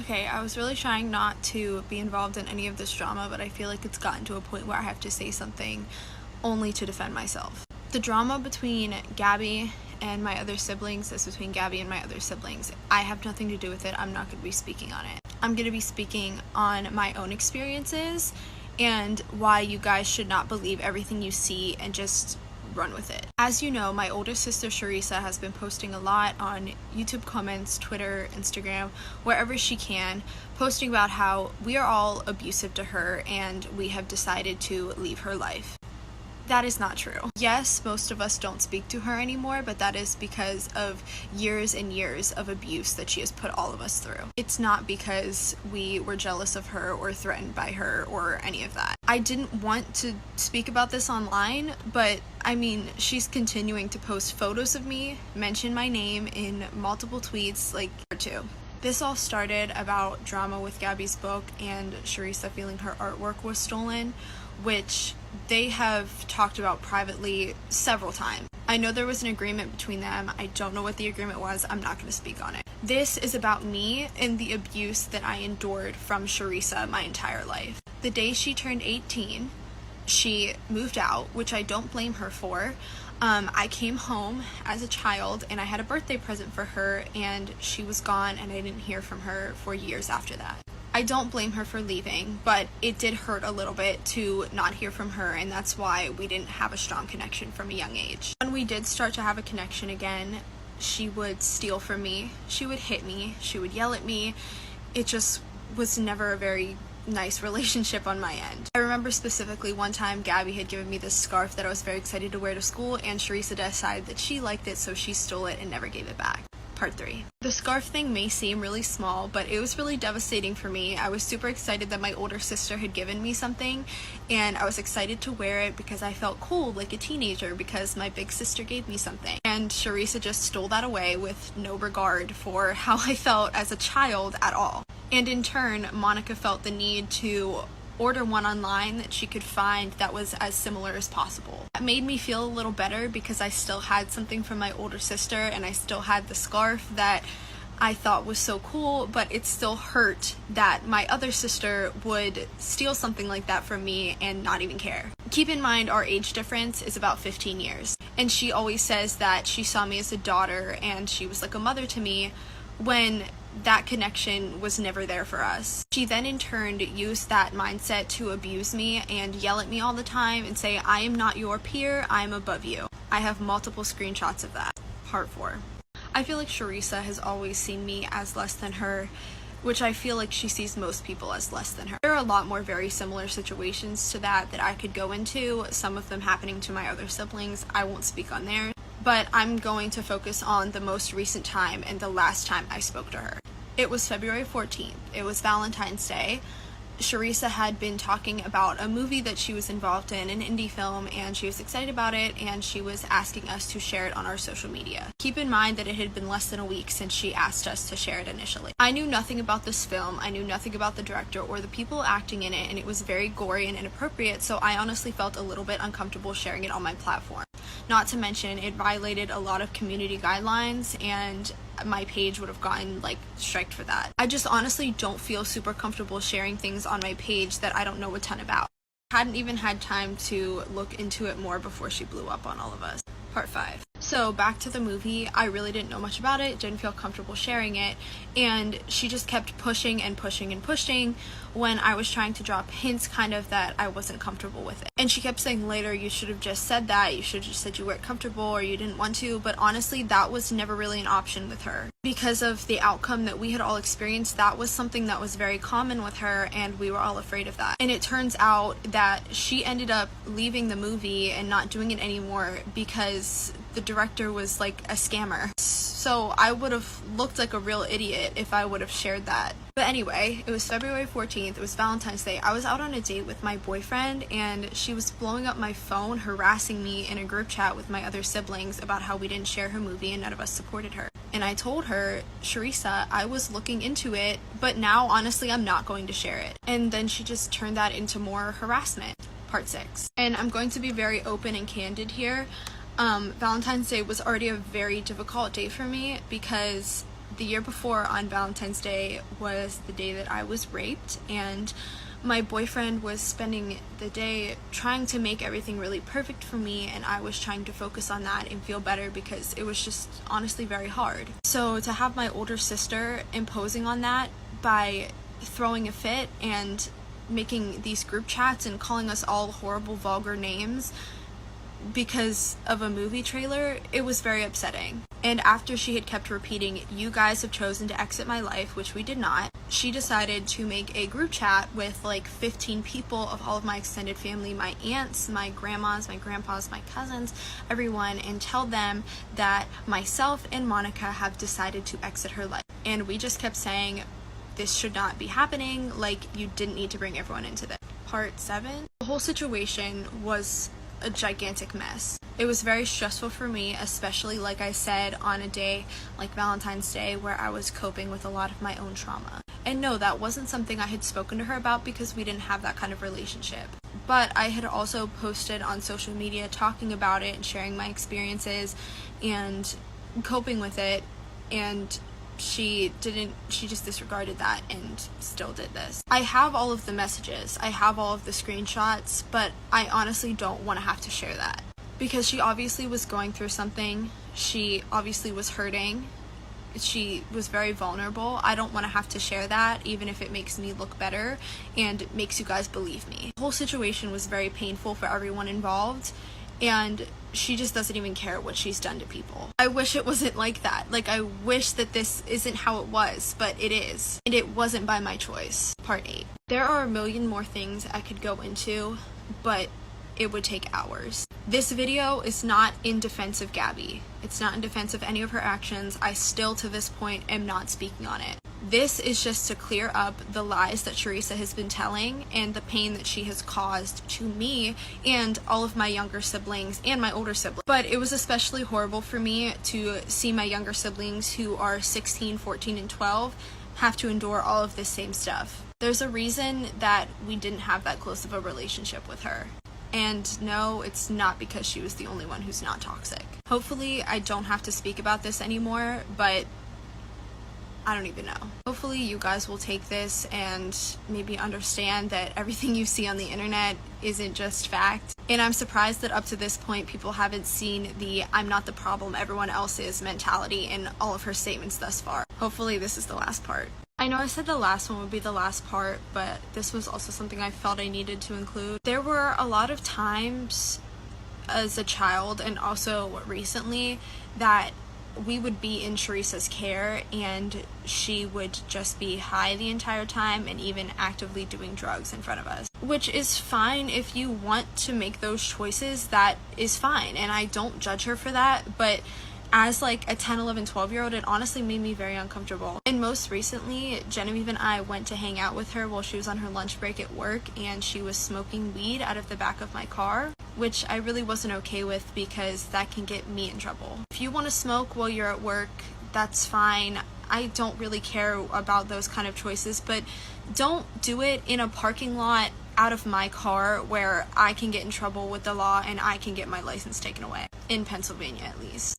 Okay, I was really trying not to be involved in any of this drama, but I feel like it's gotten to a point where I have to say something only to defend myself. The drama between Gabbie and my other siblings is between Gabbie and my other siblings. I have nothing to do with it. I'm not going to be speaking on it. I'm going to be speaking on my own experiences and why you guys should not believe everything you see and just run with it. As you know, my older sister Sharissa has been posting a lot on YouTube comments, Twitter, Instagram, wherever she can, posting about how we are all abusive to her and we have decided to leave her life. That is not true. Yes, most of us don't speak to her anymore, but that is because of years and years of abuse that she has put all of us through. It's not because we were jealous of her or threatened by her or any of that. I didn't want to speak about this online, but I mean, she's continuing to post photos of me, mention my name in multiple tweets, like, or two. This all started about drama with Gabbie's book and Sharissa feeling her artwork was stolen, which they have talked about privately several times. I know there was an agreement between them. I don't know what the agreement was. I'm not going to speak on it. This is about me and the abuse that I endured from Sharissa my entire life. The day she turned 18, she moved out, which I don't blame her for. I came home as a child and I had a birthday present for her and she was gone and I didn't hear from her for years after that. I don't blame her for leaving, but it did hurt a little bit to not hear from her, and that's why we didn't have a strong connection from a young age. When we did start to have a connection again, she would steal from me, she would hit me, she would yell at me. It just was never a very nice relationship on my end. I remember specifically one time Gabbie had given me this scarf that I was very excited to wear to school, and Sharissa decided that she liked it, so she stole it and never gave it back. Part 3. The scarf thing may seem really small, but it was really devastating for me. I was super excited that my older sister had given me something, and I was excited to wear it because I felt cool like a teenager because my big sister gave me something. And Sharissa just stole that away with no regard for how I felt as a child at all. And in turn, Monica felt the need to order one online that she could find that was as similar as possible. That made me feel a little better because I still had something from my older sister and I still had the scarf that I thought was so cool, but it still hurt that my other sister would steal something like that from me and not even care. Keep in mind our age difference is about 15 years, and she always says that she saw me as a daughter and she was like a mother to me when that connection was never there for us. She then in turn used that mindset to abuse me and yell at me all the time and say, I am not your peer, I am above you. I have multiple screenshots of that. Part 4. I feel like Sharissa has always seen me as less than her, which I feel like she sees most people as less than her. There are a lot more very similar situations to that I could go into, some of them happening to my other siblings. I won't speak on theirs, but I'm going to focus on the most recent time and the last time I spoke to her. It was February 14th. It was Valentine's Day. Sharissa had been talking about a movie that she was involved in, an indie film, and she was excited about it, and she was asking us to share it on our social media. Keep in mind that it had been less than a week since she asked us to share it initially. I knew nothing about this film, I knew nothing about the director or the people acting in it, and it was very gory and inappropriate, so I honestly felt a little bit uncomfortable sharing it on my platform. Not to mention, it violated a lot of community guidelines, and my page would have gotten striked for that. I just honestly don't feel super comfortable sharing things on my page that I don't know a ton about. I hadn't even had time to look into it more before she blew up on all of us. Part 5. So back to the movie, I really didn't know much about it, didn't feel comfortable sharing it, and she just kept pushing and pushing and pushing when I was trying to drop hints kind of that I wasn't comfortable with it. And she kept saying later, you should have just said that, you should have just said you weren't comfortable or you didn't want to, but honestly that was never really an option with her. Because of the outcome that we had all experienced, that was something that was very common with her and we were all afraid of that. And it turns out that she ended up leaving the movie and not doing it anymore because the director was like a scammer. So I would have looked like a real idiot if I would have shared that. But anyway, it was February 14th, it was Valentine's Day. I was out on a date with my boyfriend and she was blowing up my phone, harassing me in a group chat with my other siblings about how we didn't share her movie and none of us supported her. And I told her, Sharissa, I was looking into it, but now honestly I'm not going to share it. And then she just turned that into more harassment. Part 6. And I'm going to be very open and candid here. Valentine's Day was already a very difficult day for me because the year before on Valentine's Day was the day that I was raped, and my boyfriend was spending the day trying to make everything really perfect for me, and I was trying to focus on that and feel better because it was just honestly very hard. So to have my older sister imposing on that by throwing a fit and making these group chats and calling us all horrible, vulgar names because of a movie trailer, it was very upsetting. And after she had kept repeating, "You guys have chosen to exit my life," which we did not, she decided to make a group chat with like 15 people of all of my extended family, my aunts, my grandmas, my grandpas, my cousins, everyone, and tell them that myself and Monica have decided to exit her life. And we just kept saying, this should not be happening, like, you didn't need to bring everyone into this. Part 7. The whole situation was a gigantic mess. It was very stressful for me, especially, like I said, on a day like Valentine's Day where I was coping with a lot of my own trauma. And no, that wasn't something I had spoken to her about because we didn't have that kind of relationship. But I had also posted on social media talking about it and sharing my experiences and coping with it, and she just disregarded that and still did this. I have all of the messages, I have all of the screenshots, but I honestly don't want to have to share that because she obviously was going through something. She obviously was hurting. She was very vulnerable. I don't want to have to share that, even if it makes me look better and makes you guys believe me. The whole situation was very painful for everyone involved, and she just doesn't even care what she's done to people. I wish it wasn't like that. Like, I wish that this isn't how it was, but it is. And it wasn't by my choice. Part 8. There are a million more things I could go into, but it would take hours. This video is not in defense of Gabbie. It's not in defense of any of her actions. I still, to this point, am not speaking on it. This is just to clear up the lies that Teresa has been telling and the pain that she has caused to me and all of my younger siblings and my older siblings. But it was especially horrible for me to see my younger siblings, who are 16, 14, and 12, have to endure all of this same stuff. There's a reason that we didn't have that close of a relationship with her. And no, it's not because she was the only one who's not toxic. Hopefully I don't have to speak about this anymore, but I don't even know. Hopefully you guys will take this and maybe understand that everything you see on the internet isn't just fact. And I'm surprised that up to this point people haven't seen the "I'm not the problem, everyone else is" mentality in all of her statements thus far. Hopefully this is the last part. I know I said the last one would be the last part, but this was also something I felt I needed to include. There were a lot of times as a child and also recently that we would be in Teresa's care and she would just be high the entire time and even actively doing drugs in front of us. Which is fine if you want to make those choices, that is fine, and I don't judge her for that, but as like a 10, 11, 12-year-old, it honestly made me very uncomfortable. And most recently, Genevieve and I went to hang out with her while she was on her lunch break at work, and she was smoking weed out of the back of my car, which I really wasn't okay with because that can get me in trouble. If you want to smoke while you're at work, that's fine. I don't really care about those kind of choices, but don't do it in a parking lot out of my car where I can get in trouble with the law and I can get my license taken away. In Pennsylvania, at least.